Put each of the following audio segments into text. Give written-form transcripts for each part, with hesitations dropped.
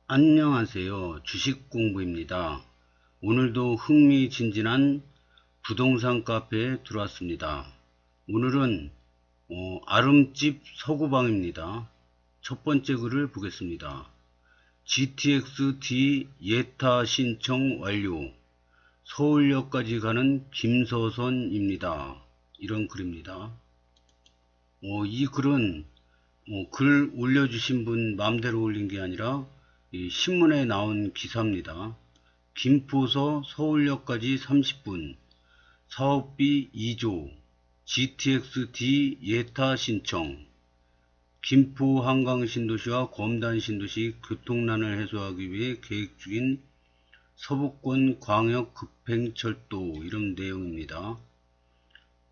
안녕하세요. 주식공부입니다. 오늘도 흥미진진한 부동산 카페에 들어왔습니다. 오늘은 아름집 서구방입니다. 첫 번째 글을 보겠습니다. GTX-D 예타 신청 완료. 서울역까지 가는 김서선입니다. 이런 글입니다. 이 글은 글 올려주신 분 마음대로 올린 게 아니라 이 신문에 나온 기사입니다. 김포서 서울역까지 30분, 사업비 2조, GTX-D 예타 신청, 김포 한강신도시와 검단신도시 교통난을 해소하기 위해 계획 중인 서부권 광역 급행철도, 이런 내용입니다.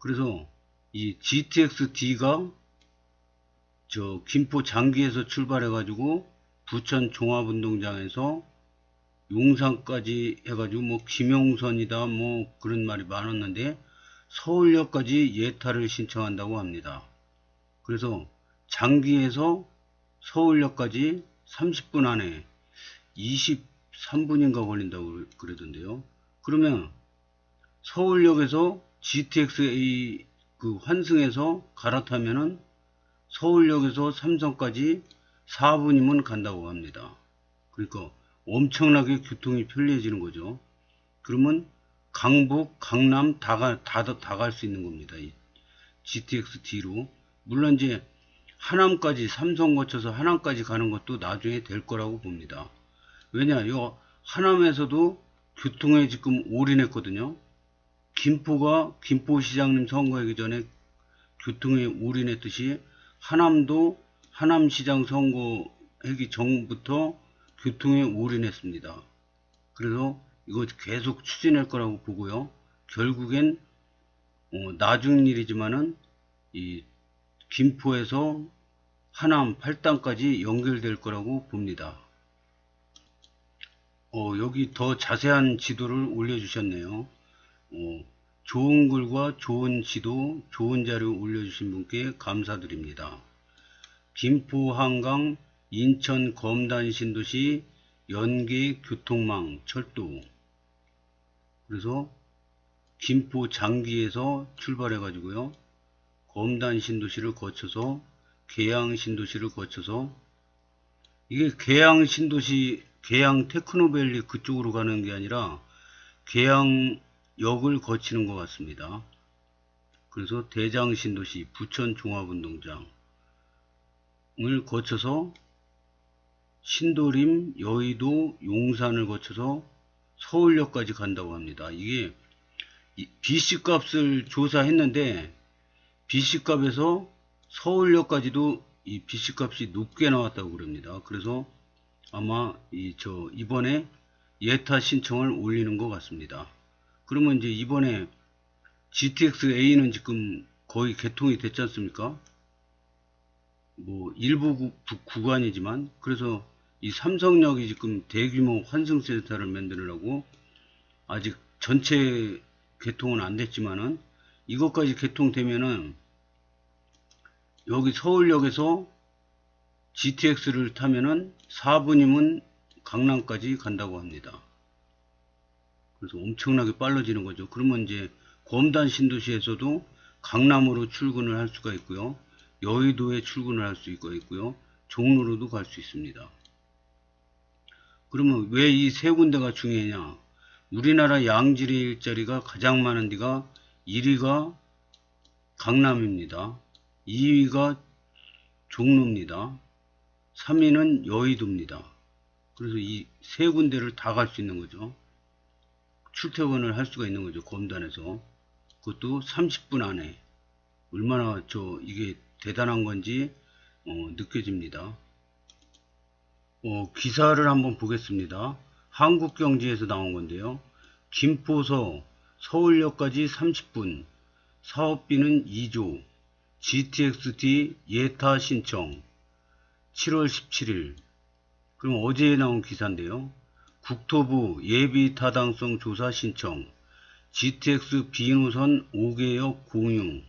그래서 이 GTX-D가 김포 장기에서 출발해 가지고 부천 종합운동장에서 용산까지 해가지고 뭐 김용선이다 뭐 그런 말이 많았는데 서울역까지 예타를 신청한다고 합니다. 그래서 장기에서 서울역까지 30분 안에 23분인가 걸린다고 그러던데요. 그러면 서울역에서 GTX-A 그 환승해서 갈아타면은 서울역에서 삼성까지 4분이면 간다고 합니다. 그러니까 엄청나게 교통이 편리해지는 거죠. 그러면 강북, 강남 다 갈 수 있는 겁니다. 이 GTX-D로. 물론 이제 하남까지, 삼성 거쳐서 하남까지 가는 것도 나중에 될 거라고 봅니다. 왜냐, 요 하남에서도 교통에 지금 올인했거든요. 김포시장님 선거하기 전에 교통에 올인했듯이 하남도 하남시장 선거하기 전부터 교통에 올인했습니다. 그래서 이거 계속 추진할 거라고 보고요. 결국엔 나중 일이지만은 이 김포에서 하남 8단까지 연결될 거라고 봅니다. 여기 더 자세한 지도를 올려주셨네요. 좋은 글과 좋은 지도, 좋은 자료 올려주신 분께 감사드립니다. 김포 한강 인천 검단 신도시 연계 교통망 철도. 그래서 김포 장기에서 출발해 가지고요. 검단 신도시를 거쳐서 계양 신도시를 거쳐서, 이게 계양 신도시, 계양 테크노밸리 그쪽으로 가는 게 아니라 계양역을 거치는 것 같습니다. 그래서 대장 신도시, 부천 종합운동장 을 거쳐서 신도림, 여의도, 용산을 거쳐서 서울역까지 간다고 합니다. 이게 BC값을 조사했는데 BC값에서 서울역까지도 이 BC값이 높게 나왔다고 그럽니다. 그래서 아마 이번에 예타 신청을 올리는 것 같습니다. 그러면 이제 이번에 GTX-A는 지금 거의 개통이 됐지 않습니까? 뭐 일부 구간이지만, 그래서 이 삼성역이 지금 대규모 환승센터를 만들려고 아직 전체 개통은 안 됐지만은 이것까지 개통되면은 여기 서울역에서 GTX를 타면은 4분이면 강남까지 간다고 합니다. 그래서 엄청나게 빨라지는 거죠. 그러면 이제 검단 신도시에서도 강남으로 출근을 할 수가 있고요. 여의도에 출근을 할 수 있고요. 종로로도 갈 수 있습니다. 그러면 왜 이 세 군데가 중요하냐? 우리나라 양질의 일자리가 가장 많은 데가 1위가 강남입니다. 2위가 종로입니다. 3위는 여의도입니다. 그래서 이 세 군데를 다 갈 수 있는 거죠. 출퇴근을 할 수가 있는 거죠. 검단에서. 그것도 30분 안에. 얼마나 이게 대단한 건지 느껴집니다. 기사를 한번 보겠습니다. 한국경제에서 나온 건데요. 김포서 서울역까지 30분, 사업비는 2조, GTX-D 예타 신청, 7월 17일. 그럼 어제 나온 기사인데요. 국토부 예비 타당성 조사 신청, GTX B노선 5개역 공유,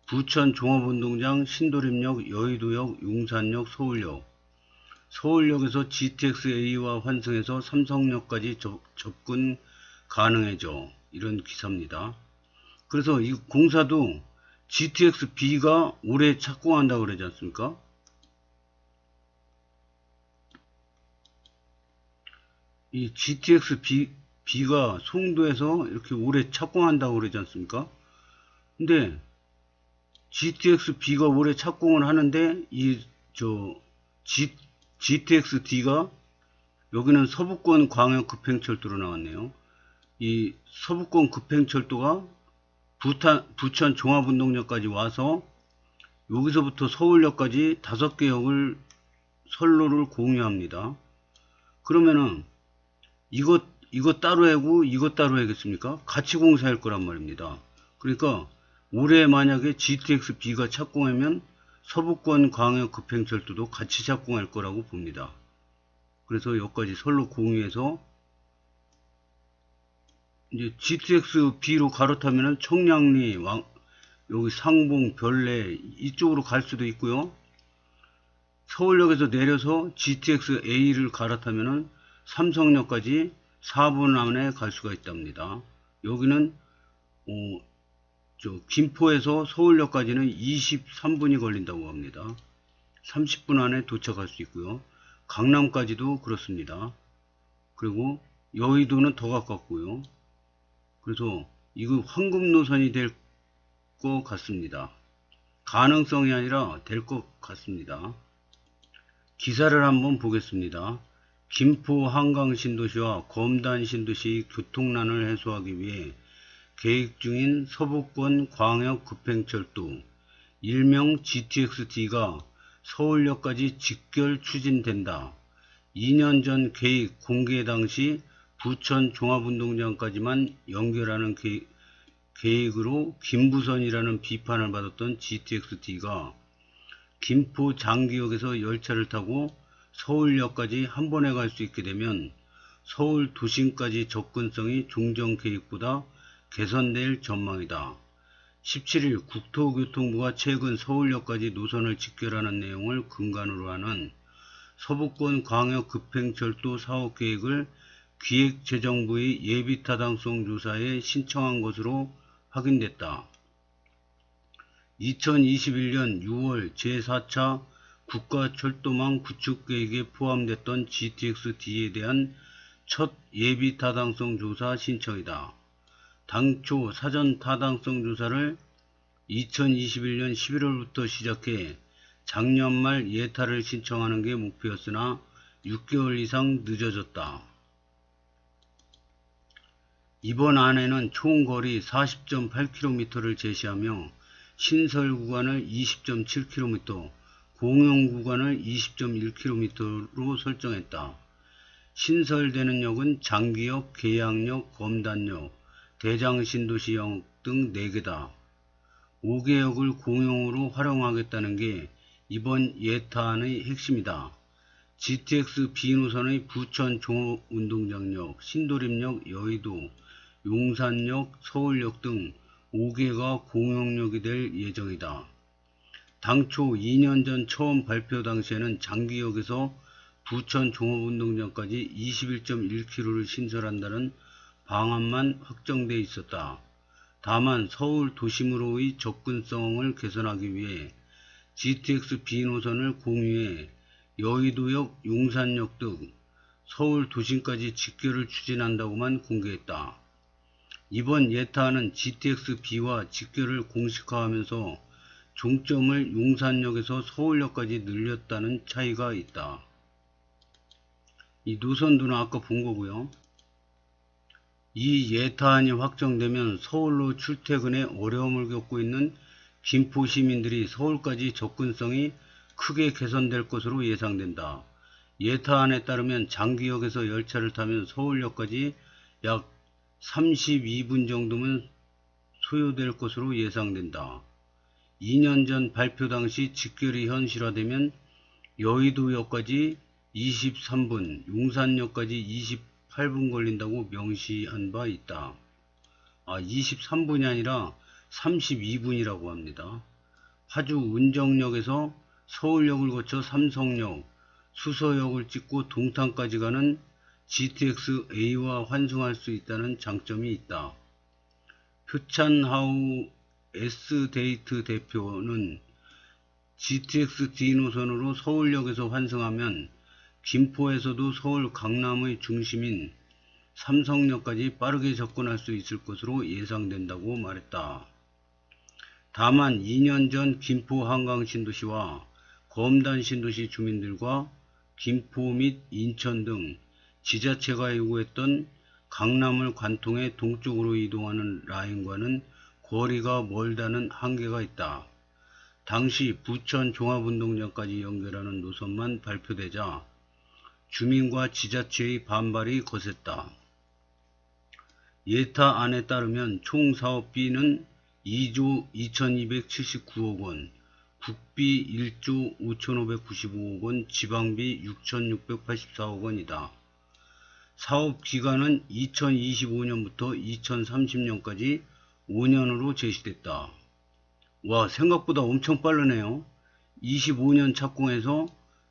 부천 종합운동장, 신도림역, 여의도역, 용산역, 서울역, 서울역에서 GTX-A와 환승해서 삼성역까지 접근 가능해져. 이런 기사입니다. 그래서 이 공사도 GTX-B가 올해 착공한다고 그러지 않습니까? 이 GTX-B가 송도에서 이렇게 올해 착공한다고 그러지 않습니까? 근데 GTX-B가 올해 착공을 하는데 GTX-D가 여기는 서부권 광역 급행철도로 나왔네요. 이 서부권 급행철도가 부천 종합운동역까지 와서 여기서부터 서울역까지 5개 역을 선로를 공유합니다. 그러면은 이것 따로 하고 이것 따로 하겠습니까? 같이 공사할 거란 말입니다. 그러니까 올해 만약에 GTX-B가 착공하면 서부권 광역 급행철도도 같이 착공할 거라고 봅니다. 그래서 여기까지 선로 공유해서 이제 GTX-B로 갈아타면은 청량리, 여기 상봉, 별내 이쪽으로 갈 수도 있고요. 서울역에서 내려서 GTX-A를 갈아타면은 삼성역까지 4분 안에 갈 수가 있답니다. 여기는 김포에서 서울역까지는 23분이 걸린다고 합니다. 30분 안에 도착할 수 있고요. 강남까지도 그렇습니다. 그리고 여의도는 더 가깝고요. 그래서 이거 황금 노선이 될 것 같습니다. 가능성이 아니라 될 것 같습니다. 기사를 한번 보겠습니다. 김포 한강 신도시와 검단 신도시 교통난을 해소하기 위해 계획 중인 서부권 광역 급행철도 일명 GTX-D가 서울역까지 직결 추진된다. 2년 전 계획 공개 당시 부천 종합운동장까지만 연결하는 계획으로 김부선이라는 비판을 받았던 GTX-D가 김포 장기역에서 열차를 타고 서울역까지 한 번에 갈 수 있게 되면 서울 도심까지 접근성이 종전 계획보다 개선될 전망이다. 17일 국토교통부가 최근 서울역까지 노선을 직결하는 내용을 근간으로 하는 서부권 광역 급행철도 사업계획을 기획재정부의 예비타당성 조사에 신청한 것으로 확인됐다. 2021년 6월 제4차 국가철도망 구축계획에 포함됐던 GTX-D에 대한 첫 예비타당성 조사 신청이다. 당초 사전 타당성 조사를 2021년 11월부터 시작해 작년 말 예타를 신청하는 게 목표였으나 6개월 이상 늦어졌다. 이번 안에는 총 거리 40.8km를 제시하며 신설 구간을 20.7km, 공용 구간을 20.1km로 설정했다. 신설되는 역은 장기역, 계양역, 검단역, 대장신도시역 등 4개다. 5개 역을 공용으로 활용하겠다는 게 이번 예타안의 핵심이다. GTX-B 노선의 부천 종합운동장역, 신도림역, 여의도, 용산역, 서울역 등 5개가 공용역이 될 예정이다. 당초 2년 전 처음 발표 당시에는 장기역에서 부천 종합운동장까지 21.1km를 신설한다는 방안만 확정돼 있었다. 다만 서울 도심으로의 접근성을 개선하기 위해 GTX-B 노선을 공유해 여의도역, 용산역 등 서울 도심까지 직결을 추진한다고만 공개했다. 이번 예타안은 GTX-B와 직결을 공식화하면서 종점을 용산역에서 서울역까지 늘렸다는 차이가 있다. 이 노선도는 아까 본 거고요. 이 예타안이 확정되면 서울로 출퇴근에 어려움을 겪고 있는 김포 시민들이 서울까지 접근성이 크게 개선될 것으로 예상된다. 예타안에 따르면 장기역에서 열차를 타면 서울역까지 약 32분 정도면 소요될 것으로 예상된다. 2년 전 발표 당시 직결이 현실화되면 여의도역까지 23분, 용산역까지 28분 걸린다고 명시한 바 있다. 23분이 아니라 32분이라고 합니다. 파주 운정역에서 서울역을 거쳐 삼성역, 수서역을 찍고 동탄까지 가는 GTX-A와 환승할 수 있다는 장점이 있다. 표찬하우 S데이트 대표는 GTX-D 노선으로 서울역에서 환승하면 김포에서도 서울 강남의 중심인 삼성역까지 빠르게 접근할 수 있을 것으로 예상된다고 말했다. 다만 2년 전 김포 한강 신도시와 검단 신도시 주민들과 김포 및 인천 등 지자체가 요구했던 강남을 관통해 동쪽으로 이동하는 라인과는 거리가 멀다는 한계가 있다. 당시 부천 종합운동장까지 연결하는 노선만 발표되자 주민과 지자체의 반발이 거셌다. 예타안에 따르면 총 사업비는 2조 2279억 원, 국비 1조 5595억 원, 지방비 6684억 원이다. 사업 기간은 2025년부터 2030년까지 5년으로 제시됐다. 와, 생각보다 엄청 빠르네요. 25년 착공해서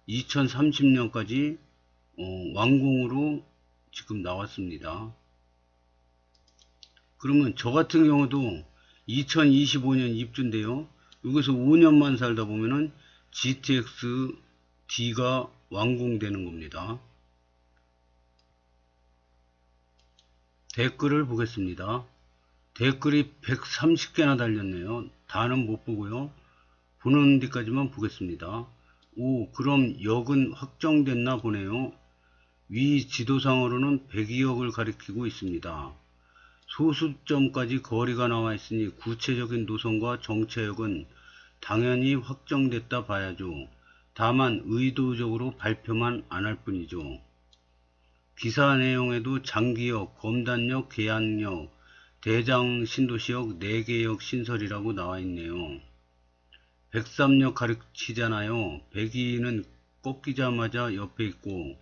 2030년까지 완공으로 지금 나왔습니다. 그러면 저 같은 경우도 2025년 입주인데요. 여기서 5년만 살다 보면은 GTX D가 완공되는 겁니다. 댓글을 보겠습니다. 댓글이 130개나 달렸네요. 다는 못 보고요. 보는 데까지만 보겠습니다. 오, 그럼 역은 확정됐나 보네요. 위 지도상으로는 102역을 가리키고 있습니다. 소수점까지 거리가 나와 있으니 구체적인 노선과 정차역은 당연히 확정됐다 봐야죠. 다만 의도적으로 발표만 안 할 뿐이죠. 기사 내용에도 장기역, 검단역, 계양역, 대장신도시역 4개역 신설이라고 나와 있네요. 103역 가르치잖아요. 102는 꺾이자마자 옆에 있고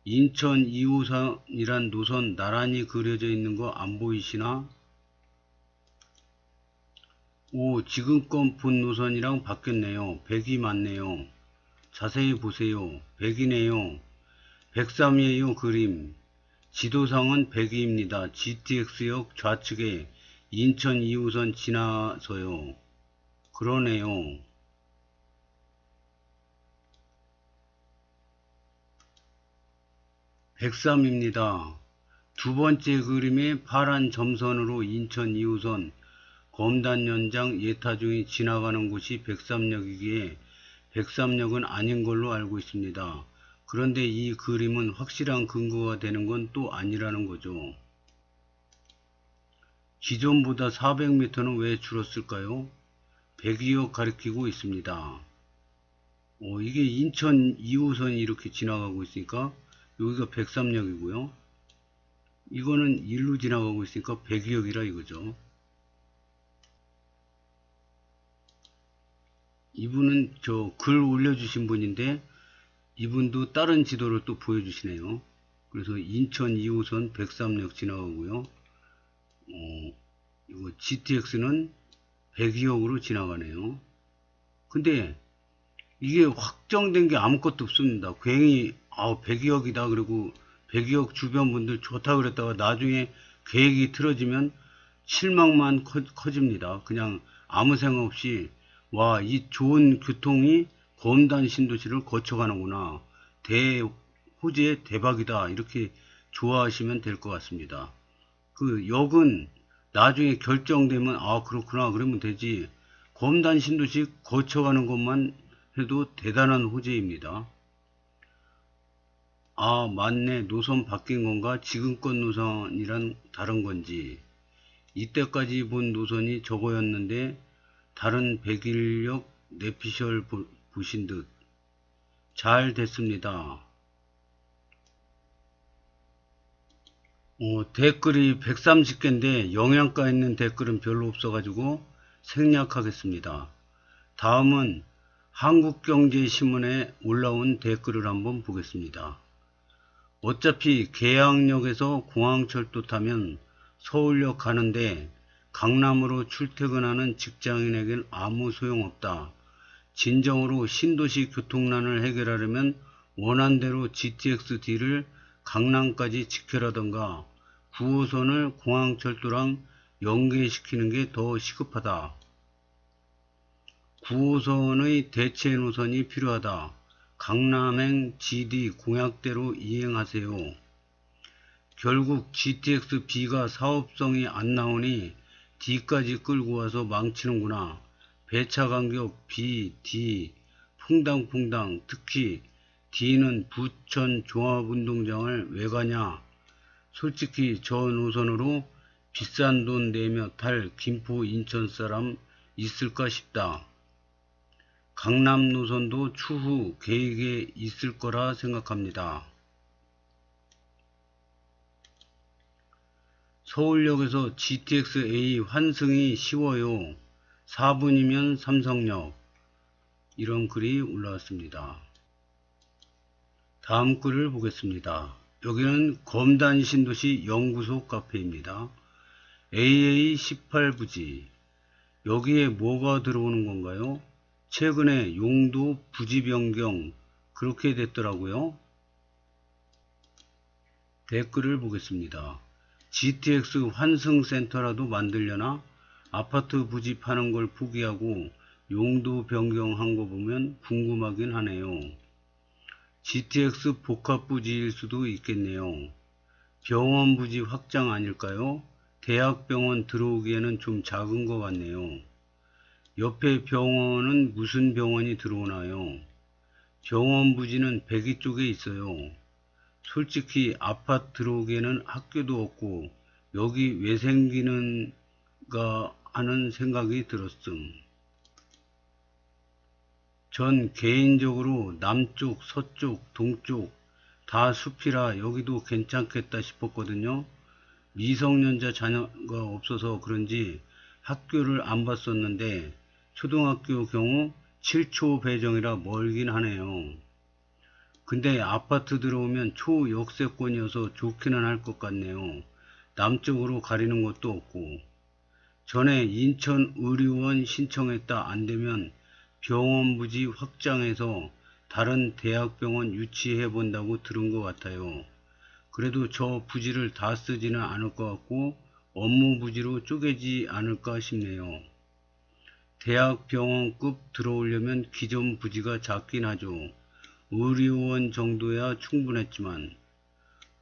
인천 2호선이란 노선 나란히 그려져 있는 거 안 보이시나? 오, 지금껏 본 노선이랑 바뀌었네요. 102 맞네요. 자세히 보세요. 102네요. 103이에요. 그림. 지도상은 102입니다. GTX역 좌측에 인천 2호선 지나서요. 그러네요. 103입니다. 두 번째 그림의 파란 점선으로 인천 2호선 검단연장 예타 중이 지나가는 곳이 103역이기에 103역은 아닌 걸로 알고 있습니다. 그런데 이 그림은 확실한 근거가 되는 건 또 아니라는 거죠. 기존보다 400m는 왜 줄었을까요? 102역 가리키고 있습니다. 이게 인천 2호선이 이렇게 지나가고 있으니까 여기가 103역이고요. 이거는 일로 지나가고 있으니까 102역이라 이거죠. 이분은 저 글 올려주신 분인데 이분도 다른 지도를 또 보여주시네요. 그래서 인천 2호선 103역 지나가고요. 이거 GTX는 102역으로 지나가네요. 근데 이게 확정된 게 아무것도 없습니다. 괜히 102역이다 그리고 102역 주변 분들 좋다 그랬다가 나중에 계획이 틀어지면 실망만 커집니다. 그냥 아무 생각 없이 와, 이 좋은 교통이 검단 신도시를 거쳐가는구나. 호재 대박이다. 이렇게 좋아하시면 될 것 같습니다. 그 역은 나중에 결정되면 그렇구나 그러면 되지. 검단 신도시 거쳐가는 것만 해도 대단한 호재입니다. 맞네. 노선 바뀐 건가? 지금껏 노선이란 다른 건지. 이때까지 본 노선이 저거였는데 다른 101역 내피셜 보신 듯. 잘 됐습니다. 댓글이 130개인데 영양가 있는 댓글은 별로 없어가지고 생략하겠습니다. 다음은 한국경제신문에 올라온 댓글을 한번 보겠습니다. 어차피 계양역에서 공항철도 타면 서울역 가는데 강남으로 출퇴근하는 직장인에겐 아무 소용없다. 진정으로 신도시 교통난을 해결하려면 원안대로 GTX-D를 강남까지 직결하던가 9호선을 공항철도랑 연계시키는 게 더 시급하다. 9호선의 대체 노선이 필요하다. 강남행 GD 공약대로 이행하세요. 결국 GTX-B가 사업성이 안 나오니 D까지 끌고 와서 망치는구나. 배차 간격 B, D, 퐁당퐁당. 특히 D는 부천 종합운동장을 왜 가냐. 솔직히 저 노선으로 비싼 돈 내며 탈 김포 인천 사람 있을까 싶다. 강남 노선도 추후 계획에 있을 거라 생각합니다. 서울역에서 GTX-A 환승이 쉬워요. 4분이면 삼성역. 이런 글이 올라왔습니다. 다음 글을 보겠습니다. 여기는 검단 신도시 연구소 카페입니다. AA18부지. 여기에 뭐가 들어오는 건가요? 최근에 용도 부지 변경 그렇게 됐더라고요. 댓글을 보겠습니다. GTX 환승센터라도 만들려나? 아파트 부지 파는 걸 포기하고 용도 변경한 거 보면 궁금하긴 하네요. GTX 복합 부지일 수도 있겠네요. 병원 부지 확장 아닐까요? 대학병원 들어오기에는 좀 작은 것 같네요. 옆에 병원은 무슨 병원이 들어오나요? 병원 부지는 배기 쪽에 있어요. 솔직히 아파트 들어오기에는 학교도 없고 여기 왜 생기는가 하는 생각이 들었음. 전 개인적으로 남쪽, 서쪽, 동쪽 다 숲이라 여기도 괜찮겠다 싶었거든요. 미성년자 자녀가 없어서 그런지 학교를 안 봤었는데 초등학교 경우 7초 배정이라 멀긴 하네요. 근데 아파트 들어오면 초역세권이어서 좋기는 할 것 같네요. 남쪽으로 가리는 것도 없고. 전에 인천 의료원 신청했다 안되면 병원 부지 확장해서 다른 대학병원 유치해 본다고 들은 것 같아요. 그래도 저 부지를 다 쓰지는 않을 것 같고 업무 부지로 쪼개지 않을까 싶네요. 대학병원급 들어오려면 기존 부지가 작긴 하죠. 의료원 정도야 충분했지만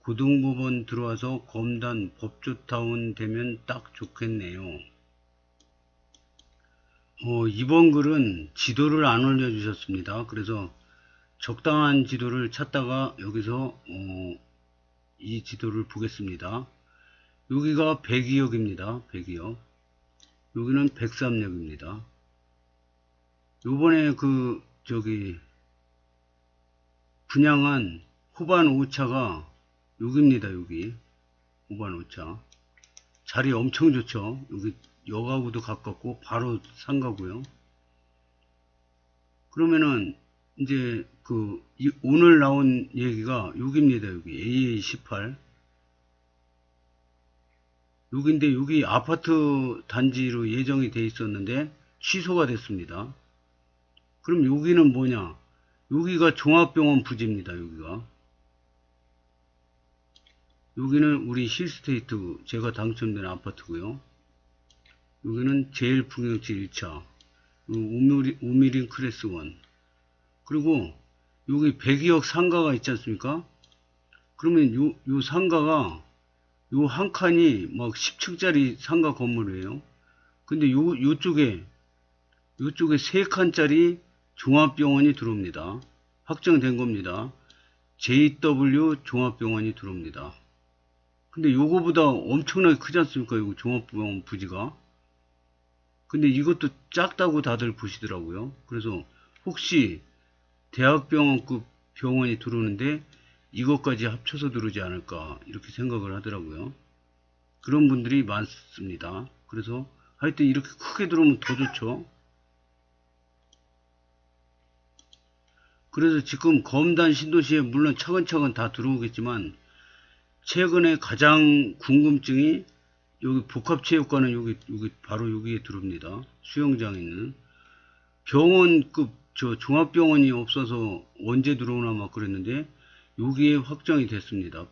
고등법원 들어와서 검단 법조타운 되면 딱 좋겠네요. 이번 글은 지도를 안 올려주셨습니다. 그래서 적당한 지도를 찾다가 여기서 이 지도를 보겠습니다. 여기가 백이역입니다. 백이역. 여기는 백삼역입니다. 요번에 분양한 호반 5차가 여기입니다. 여기 호반 5차 자리 엄청 좋죠. 여기 역하고도 가깝고 바로 상가고요. 그러면은 이제 오늘 나온 얘기가 여기입니다. 여기 AA18 여기인데 여기 아파트 단지로 예정이 돼 있었는데 취소가 됐습니다. 그럼 여기는 뭐냐? 여기가 종합병원 부지입니다. 여기는 우리 힐스테이트 제가 당첨된 아파트고요. 여기는 제일풍경채 1차 우미린 클래스 1. 그리고 여기 백이역 상가가 있지 않습니까? 그러면 요 상가가 요 한 칸이 막 10층짜리 상가 건물이에요. 근데 요쪽에 3칸짜리 종합병원이 들어옵니다. 확정된 겁니다. JW 종합병원이 들어옵니다. 근데 요거보다 엄청나게 크지 않습니까? 이거 종합병원 부지가. 근데 이것도 작다고 다들 보시더라고요. 그래서 혹시 대학병원급 병원이 들어오는데 이것까지 합쳐서 들어오지 않을까 이렇게 생각을 하더라고요. 그런 분들이 많습니다. 그래서 하여튼 이렇게 크게 들어오면 더 좋죠. 그래서 지금 검단 신도시에 물론 차근차근 다 들어오겠지만 최근에 가장 궁금증이 여기 복합체육관은 여기 바로 여기에 들어옵니다. 수영장 있는 병원급 저 종합병원이 없어서 언제 들어오나 막 그랬는데 여기에 확정이 됐습니다.